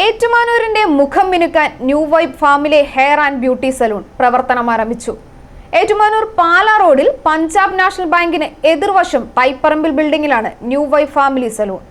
ഏറ്റുമാനൂരിന്റെ മുഖം മിനുക്കാൻ new vibe family hair and beauty salon പ്രവർത്തനം ആരംഭിച്ചു. ഏറ്റുമാനൂർ പാലാ റോഡിൽ പഞ്ചാബ് നാഷണൽ ബാങ്കിന് എതിർവശം തൈപ്പറമ്പിൽ ബിൽഡിംഗിലാണ് ന്യൂ വൈബ് ഫാമിലി സലൂൺ.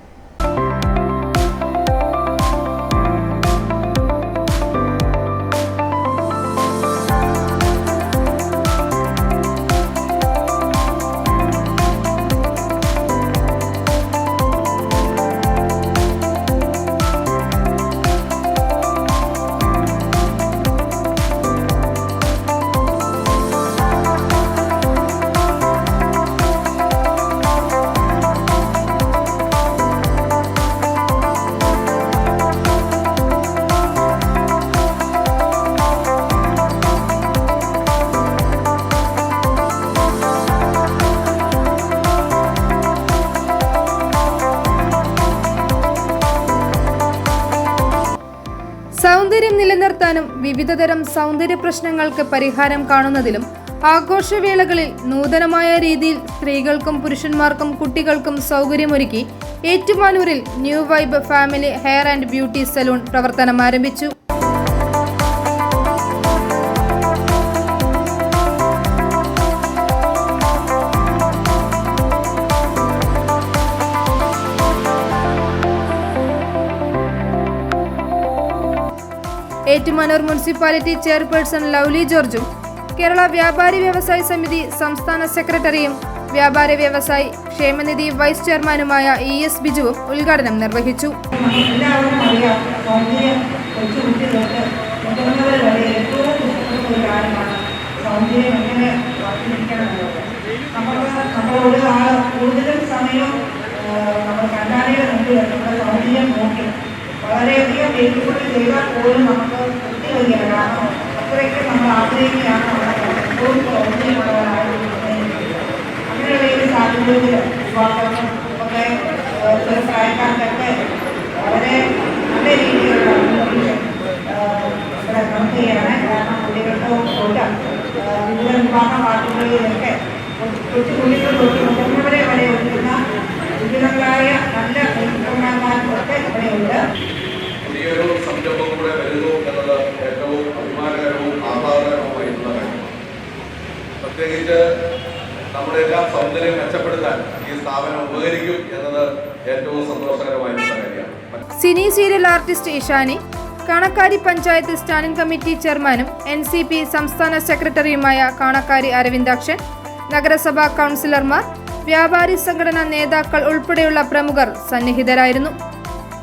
സൗന്ദര്യം നിലനിർത്താനും വിവിധതരം സൗന്ദര്യ പ്രശ്നങ്ങൾക്ക് പരിഹാരം കാണുന്നതിലും ആഘോഷവേളകളിൽ നൂതനമായ രീതിയിൽ സ്ത്രീകൾക്കും പുരുഷന്മാർക്കും കുട്ടികൾക്കും സൗകര്യമൊരുക്കി ഏറ്റുമാനൂരിൽ new vibe family hair and beauty salon പ്രവർത്തനം ആരംഭിച്ചു. ഏറ്റുമാനൂർ മുനിസിപ്പാലിറ്റി ചെയർപേഴ്സൺ ലവ്ലി ജോർജും കേരള വ്യാപാരി വ്യവസായി സമിതി സംസ്ഥാന സെക്രട്ടറിയും വ്യാപാരി വ്യവസായി ക്ഷേമനിധി വൈസ് ചെയർമാനുമായ ES ബിജുവും ഉദ്ഘാടനം നിർവഹിച്ചു. വളരെയധികം വെല്ലുവിളി ചെയ്താൽ പോലും നമുക്ക് തൃപ്തി വരികയാണ്. കാരണം അത്രയ്ക്ക് നമ്മൾ ആഗ്രഹിക്കുകയാണ് എപ്പോഴും അങ്ങനെയുള്ള ഈ സാഹചര്യത്തിൽ യുവാക്കൾക്കും ഒക്കെ ചെറുപ്രായക്കാർക്കൊക്കെ വളരെ നല്ല രീതിയിലുള്ള ഇവിടെ നടത്തുകയാണ്. കാരണം കുട്ടികൾക്ക് തൊട്ട് വിവിധ വിഭാഗ പാർട്ടികളിലൊക്കെ കൊച്ചു കുട്ടികൾ തൊട്ട് മുതിർന്നവരെ വരെ ഒരുക്കുന്ന വിവിധങ്ങളായ നല്ല ഡോക്ടർമാർക്കൊക്കെ ഇവിടെയുണ്ട്. പുതിയൊരു സംരംഭം കൂടെ വരുന്നു എന്നത് ഏറ്റവും അഭിമാനകരവും ആഹ്ലാദകരവുമായിട്ടുള്ള കാര്യം. പ്രത്യേകിച്ച് നമ്മുടെ എല്ലാം സൗന്ദര്യം മെച്ചപ്പെടുത്താൻ ഈ സ്ഥാപനം ഉപകരിക്കും എന്നത് ഏറ്റവും സന്തോഷകരമായിട്ടുള്ള കാര്യമാണ്. Cine serial artist Ishani, Kanakkari panchayat standing committee ചെയർമാനും NCP സംസ്ഥാന സെക്രട്ടറിയുമായ കാണക്കാരി അരവിന്ദാക്ഷൻ, നഗരസഭാ കൗൺസിലർമാർ, വ്യാപാരി സംഘടനാ നേതാക്കൾ ഉൾപ്പെടെയുള്ള പ്രമുഖർ സന്നിഹിതരായിരുന്നു.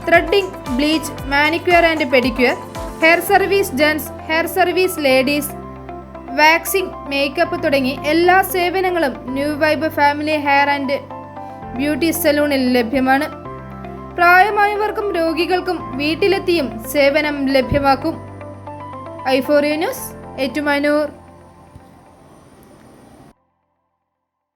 Threading, bleach, manicure and pedicure, hair service gents, hair service ladies, waxing, makeup തുടങ്ങി എല്ലാ സേവനങ്ങളും new vibe family hair and beauty സലൂണിൽ ലഭ്യമാണ്. പ്രായമായവർക്കും രോഗികൾക്കും വീട്ടിലെത്തിയും സേവനം ലഭ്യമാക്കും. i4U news, Ettumanoor.